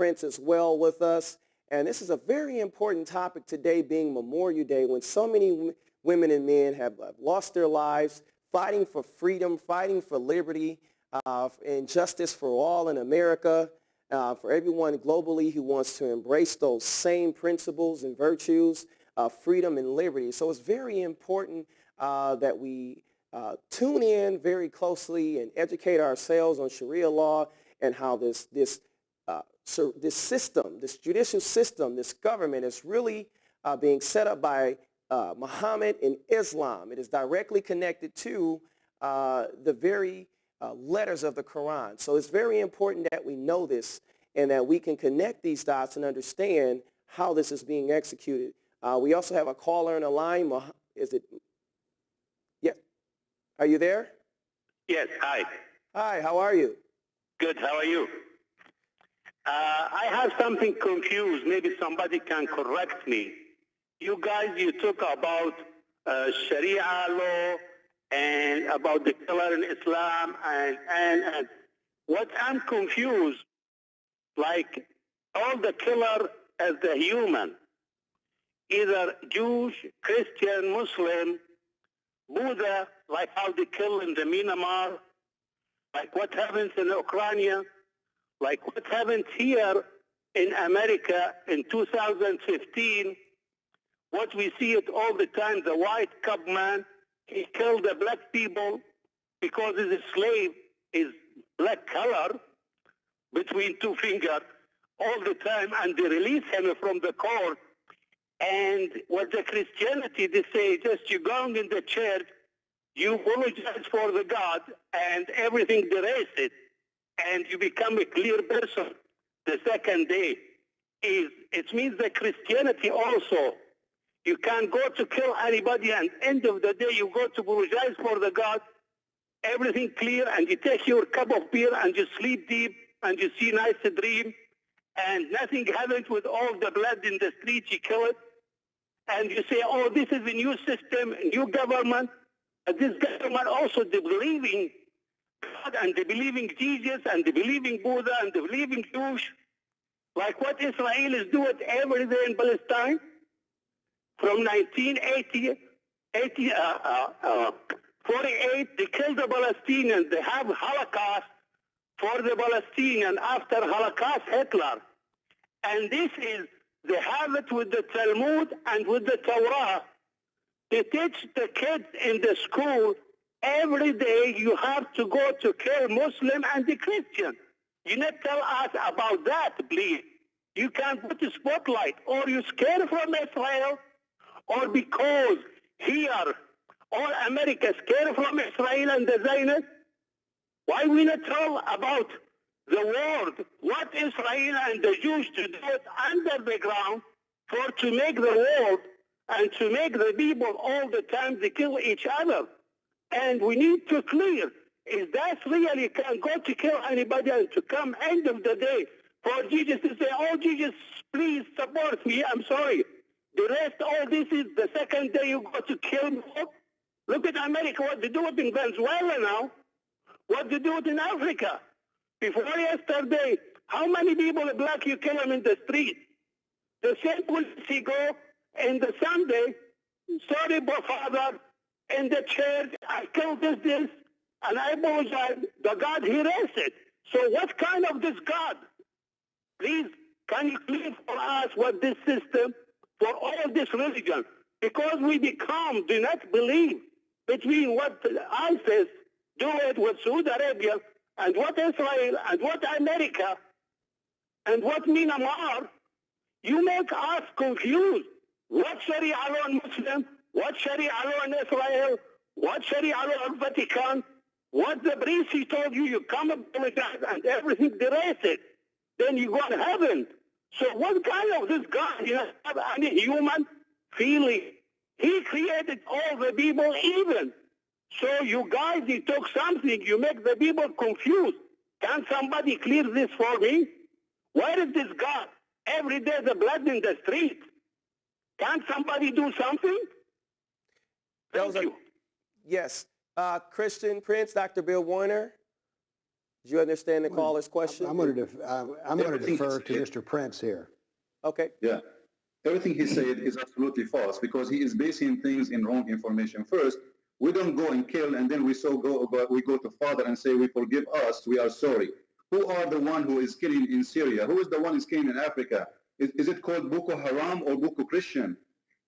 Prince as well with us. And this is a very important topic today, being Memorial Day, when so many women and men have lost their lives fighting for freedom, fighting for liberty, and justice for all in America, for everyone globally who wants to embrace those same principles and virtues of freedom and liberty. So it's very important that we tune in very closely and educate ourselves on Sharia law and how this system, this judicial system, this government is really being set up by Muhammad and Islam. It is directly connected to the very letters of the Quran. So it's very important that we know this and that we can connect these dots and understand how this is being executed. We also have a caller on the line. Is it? Yes. Are you there? Yes, hi. Hi, how are you? Good, how are you? I have something confused. Maybe somebody can correct me. You guys, you talk about Sharia law and about the killer in Islam and what I'm confused, like all the killer as the human, either Jewish, Christian, Muslim, Buddha, like how they kill in the Myanmar, like what happens in Ukraine, like what happens here in America in 2015, what we see it all the time, the white cub man, he killed the black people because he's a slave, is black color between two fingers all the time, and they release him from the court. And what the Christianity, they say, just you going in the church, you apologize for the God, and everything erase it, and you become a clear person. The second day it means that Christianity also, you can't go to kill anybody, and end of the day you go to apologize for the God, everything clear, and you take your cup of beer and you sleep deep and you see nice dream, and nothing happens with all the blood in the street, you kill it, and you say, oh, this is a new system, a new government. And this government also, they believe in God, and they believe in Jesus, and they believe in Buddha, and they believe in Jewish, like what Israel is doing every day in Palestine. From 1948, they killed the Palestinians. They have Holocaust for the Palestinians after Holocaust Hitler. And this is, they have it with the Talmud and with the Torah. They teach the kids in the school every day you have to go to kill Muslim and the Christian. You not tell us about that, please. You can't put a spotlight, or you scared from Israel, or because here all America scared from Israel and the Zionists. Why we not tell about the world what Israel and the Jews to do it under the ground for to make the world and to make the people all the time they kill each other. And we need to clear, is that really can go to kill anybody and to come end of the day for Jesus to say, oh, Jesus, please support me, I'm sorry. The rest, all this is the second day you go to kill me. Look at America, what they do it in Venezuela now, what they do it in Africa. Before yesterday, how many people black you kill them in the street? The same police go in the Sunday, sorry, father, in the church, I killed this, and I apologize. The God, he raised it. So what kind of this God? Please, can you clear for us what this system, for all this religion? Because we do not believe between what ISIS do it with Saudi Arabia and what Israel and what America and what Myanmar, you make us confused. What Sharia law in Muslim, what Sharia law in Israel, what Sharia law in Vatican, what the priest he told you, you come apologize and everything erase it. Then you go to heaven. So what kind of this God, you know, have any human feeling? He created all the people even. So you guys, you took something, you make the people confused. Can somebody clear this for me? Where is this God? Every day the blood in the street. Can somebody do something? Thank you. Yes. Christian Prince, Dr. Bill Warner. Did you understand the caller's question? I'm going to defer to Mr. Prince here. Okay. Yeah. Everything he said is absolutely false because he is basing things in wrong information. First, we don't go and kill and then we go to Father and say, we forgive us, we are sorry. Who are the one who is killing in Syria? Who is the one who is killing in Africa? Is it called Boko Haram or Boko Christian?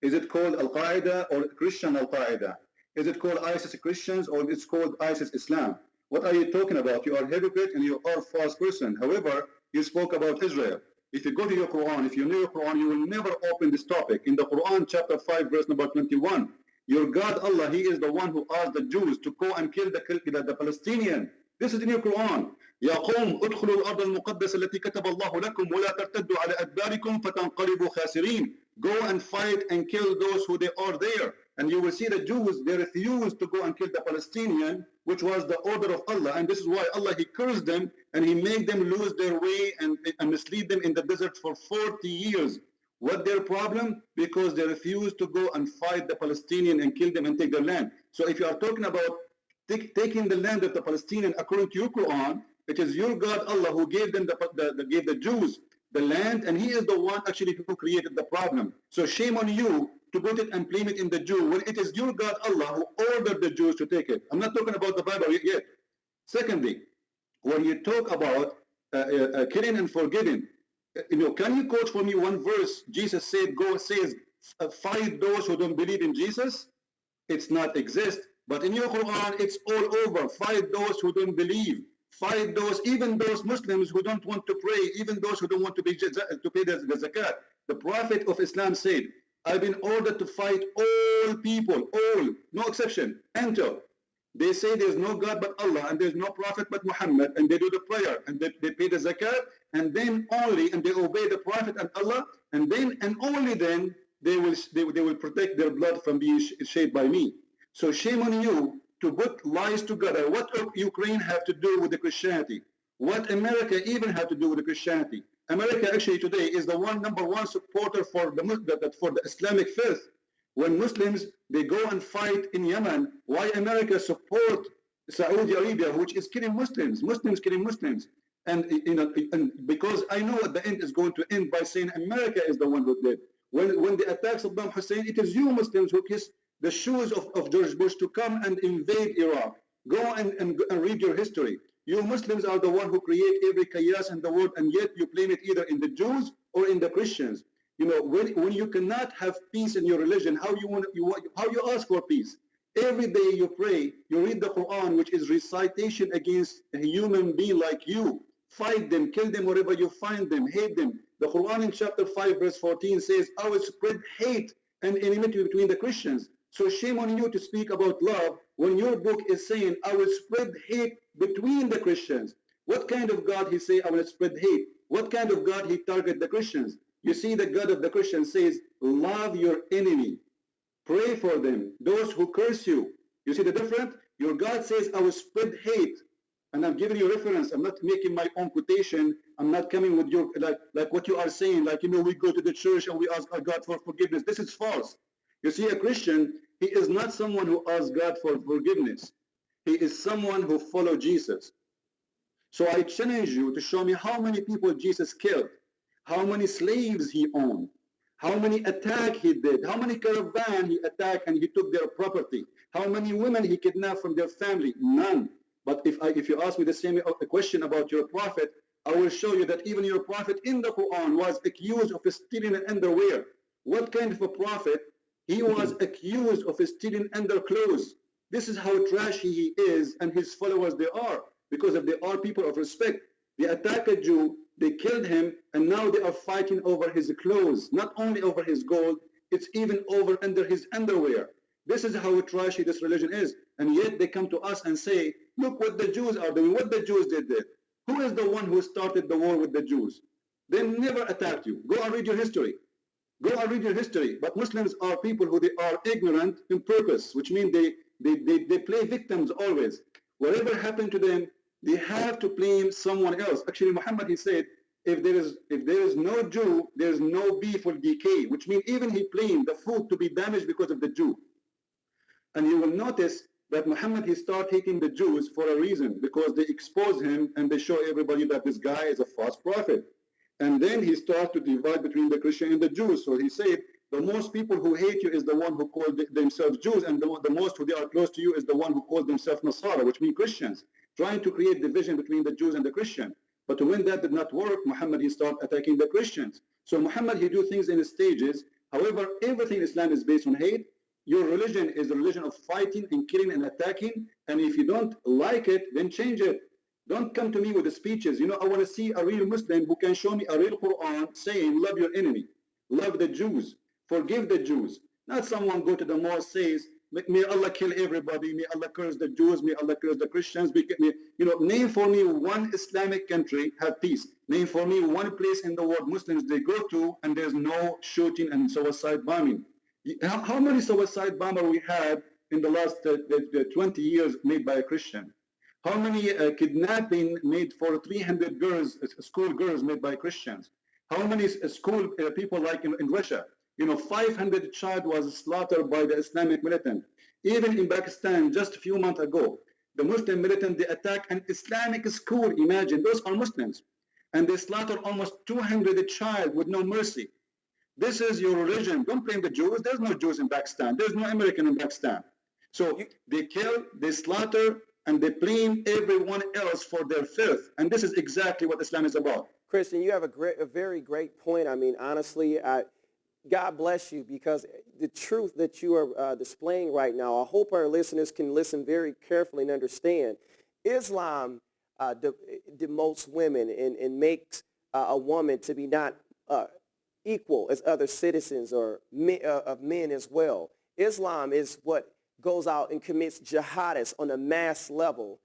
Is it called Al-Qaeda or Christian Al-Qaeda? Is it called ISIS Christians or it's called ISIS Islam? What are you talking about? You are a hypocrite and you are a false person. However, you spoke about Israel. If you go to your Quran, if you know your Quran, you will never open this topic. In the Quran, chapter 5, verse number 21, your God, Allah, He is the one who asked the Jews to go and kill the Palestinian. This is in your Quran. يا قوم ادخلوا الأرض المقدسة التي كتب الله لكم ولا ترتدوا على أدباركم فتنقلبوا خاسرين. Go and fight and kill those who they are there. And you will see the Jews, they refused to go and kill the Palestinian, which was the order of Allah. And this is why Allah, He cursed them and He made them lose their way and mislead them in the desert for 40 years. What their problem? Because they refused to go and fight the Palestinian and kill them and take their land. So if you are talking about taking the land of the Palestinian according to your Quran, it is your God Allah who gave them gave the Jews the land, and He is the one actually who created the problem. So shame on you to put it and blame it in the Jew when it is your God Allah who ordered the Jews to take it. I'm not talking about the Bible yet. Secondly, when you talk about killing and forgiving, can you quote for me one verse? Jesus said, fight those who don't believe in Jesus. It's not exist, but in your Quran, it's all over. Fight those who don't believe. Fight those, even those Muslims who don't want to pray, even those who don't want to pay the zakat. The Prophet of Islam said, I've been ordered to fight all people, all, no exception, until they say there's no God but Allah and there's no Prophet but Muhammad, and they do the prayer and they pay the zakat, and then only, and they obey the Prophet and Allah, and then and only then they will protect their blood from being shed by me. So shame on you to put lies together. What Ukraine have to do with the Christianity? What America even have to do with the Christianity? America actually today is the number one supporter for the Islamic faith. When Muslims, they go and fight in Yemen, why America support Saudi Arabia, which is killing Muslims killing Muslims? And because I know at the end is going to end by saying America is the one who did. When they attack Saddam Hussein, it is you Muslims who kiss the shoes of George Bush to come and invade Iraq. Go and read your history. You Muslims are the one who create every chaos in the world, and yet you blame it either in the Jews or in the Christians. When you cannot have peace in your religion, how you ask for peace? Every day you pray, you read the Quran, which is recitation against a human being like you. Fight them, kill them wherever you find them, hate them. The Quran in chapter 5 verse 14 says, I will spread hate and enmity between the Christians. So shame on you to speak about love when your book is saying, I will spread hate between the Christians. What kind of God He say, I will spread hate? What kind of God He target the Christians? You see, the God of the Christians says, love your enemy. Pray for them, those who curse you. You see the difference? Your God says, I will spread hate. And I'm giving you reference. I'm not making my own quotation. I'm not coming with your, like what you are saying, like, we go to the church and we ask our God for forgiveness. This is false. You see, a Christian, he is not someone who asks God for forgiveness. He is someone who follows Jesus. So I challenge you to show me how many people Jesus killed, how many slaves He owned, how many attacks He did, how many caravans He attacked and He took their property, how many women He kidnapped from their family. None. But if you ask me the same question about your prophet, I will show you that even your prophet in the Quran was accused of stealing an underwear. What kind of a prophet? He was accused of stealing underclothes. This is how trashy he is, and his followers they are, because if they are people of respect. They attack a Jew, they killed him, and now they are fighting over his clothes, not only over his gold, it's even over under his underwear. This is how trashy this religion is. And yet they come to us and say, look what the Jews are doing, what the Jews did. Who is the one who started the war with the Jews? They never attacked you. Go and read your history. Go and read your history. But Muslims are people who they are ignorant in purpose, which means they play victims always. Whatever happened to them, they have to blame someone else. Actually, Muhammad, he said, if there is no Jew, there is no beef will decay, which means even he blamed the food to be damaged because of the Jew. And you will notice that Muhammad, he started hating the Jews for a reason, because they expose him and they show everybody that this guy is a false prophet. And then he started to divide between the Christian and the Jews. So he said, the most people who hate you is the one who call themselves Jews, and the most who they are close to you is the one who calls themselves Nasara, which means Christians, trying to create division between the Jews and the Christian. But when that did not work, Muhammad, he started attacking the Christians. So Muhammad, he do things in stages. However, everything in Islam is based on hate. Your religion is a religion of fighting and killing and attacking. And if you don't like it, then change it. Don't come to me with the speeches. You know, I want to see a real Muslim who can show me a real Quran saying, love your enemy, love the Jews, forgive the Jews. Not someone go to the mosque says, may Allah kill everybody, may Allah curse the Jews, may Allah curse the Christians. Name for me one Islamic country have peace. Name for me one place in the world Muslims they go to and there's no shooting and suicide bombing. How many suicide bombers we had in the last 20 years made by a Christian? How many kidnapping made for 300 girls, school girls made by Christians? How many school people like in Russia? 500 child was slaughtered by the Islamic militant. Even in Pakistan, just a few months ago, the Muslim militant, they attacked an Islamic school. Imagine, those are Muslims. And they slaughtered almost 200 child with no mercy. This is your religion. Don't blame the Jews. There's no Jews in Pakistan. There's no American in Pakistan. So they kill, they slaughter, and they blame everyone else for their filth. And this is exactly what Islam is about. Christian, you have a very great point. I mean, honestly, God bless you, because the truth that you are displaying right now, I hope our listeners can listen very carefully and understand. Islam demotes women and makes a woman to be not equal as other citizens or of men as well. Islam is what goes out and commits jihadists on a mass level.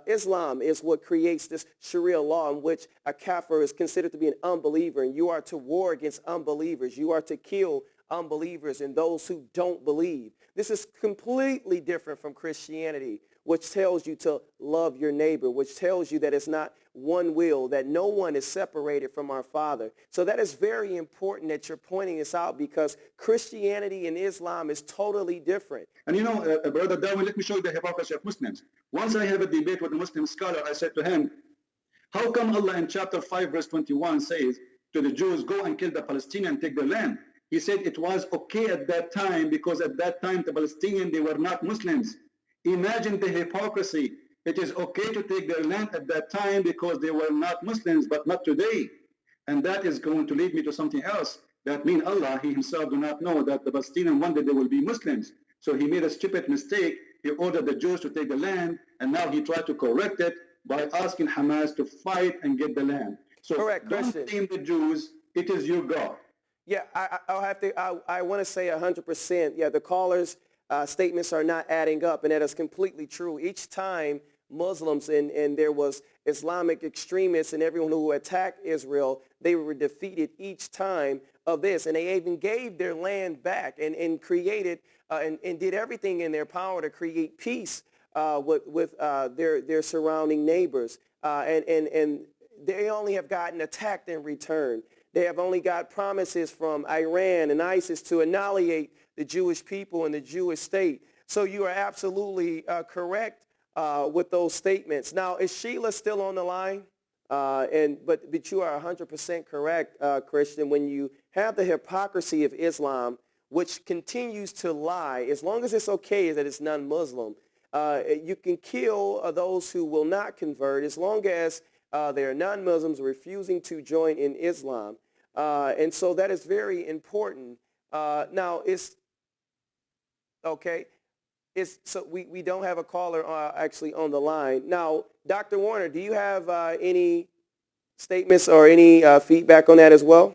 Islam is what creates this Sharia law in which a kafir is considered to be an unbeliever, and you are to war against unbelievers. You are to kill unbelievers and those who don't believe. This is completely different from Christianity, which tells you to love your neighbor, which tells you that it's not one will, that no one is separated from our Father. So that is very important that you're pointing this out, because Christianity and Islam is totally different. And Brother Darwin, let me show you the hypocrisy of Muslims. Once I have a debate with a Muslim scholar, I said to him, how come Allah in chapter 5, verse 21 says to the Jews, go and kill the Palestinians and take their land? He said it was okay at that time because at that time the Palestinians, they were not Muslims. Imagine the hypocrisy. It is okay to take their land at that time because they were not Muslims, but not today. And that is going to lead me to something else. That means Allah, He Himself do not know that the Palestinians one day they will be Muslims. So He made a stupid mistake. He ordered the Jews to take the land, and now He tried to correct it by asking Hamas to fight and get the land. So Correct, don't blame the Jews. It is your God. Yeah, I want to say 100%. Yeah, the callers' statements are not adding up, and that is completely true. Each time Muslims and there was Islamic extremists and everyone who attacked Israel, they were defeated each time of this. And they even gave their land back and created and did everything in their power to create peace with their surrounding neighbors. And they only have gotten attacked in return. They have only got promises from Iran and ISIS to annihilate the Jewish people and the Jewish state. So you are absolutely correct with those statements. Now, is Sheila still on the line? But you are 100% correct, Christian. When you have the hypocrisy of Islam, which continues to lie, as long as it's okay that it's non-Muslim, you can kill those who will not convert as long as they are non-Muslims refusing to join in Islam. And so that is very important. Now, it's okay. So we don't have a caller actually on the line. Now, Dr. Warner, do you have any statements or any feedback on that as well?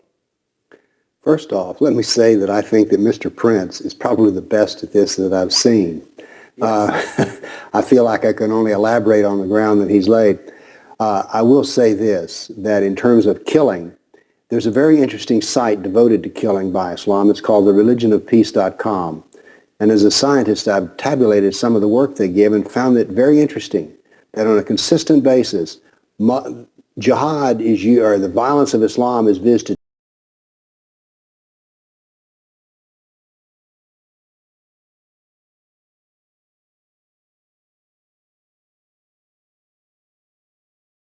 First off, let me say that I think that Mr. Prince is probably the best at this that I've seen. Yes. I feel like I can only elaborate on the ground that he's laid. I will say this, that in terms of killing, there's a very interesting site devoted to killing by Islam. It's called thereligionofpeace.com. And as a scientist, I've tabulated some of the work they give and found it very interesting that on a consistent basis, jihad is the violence of Islam is visited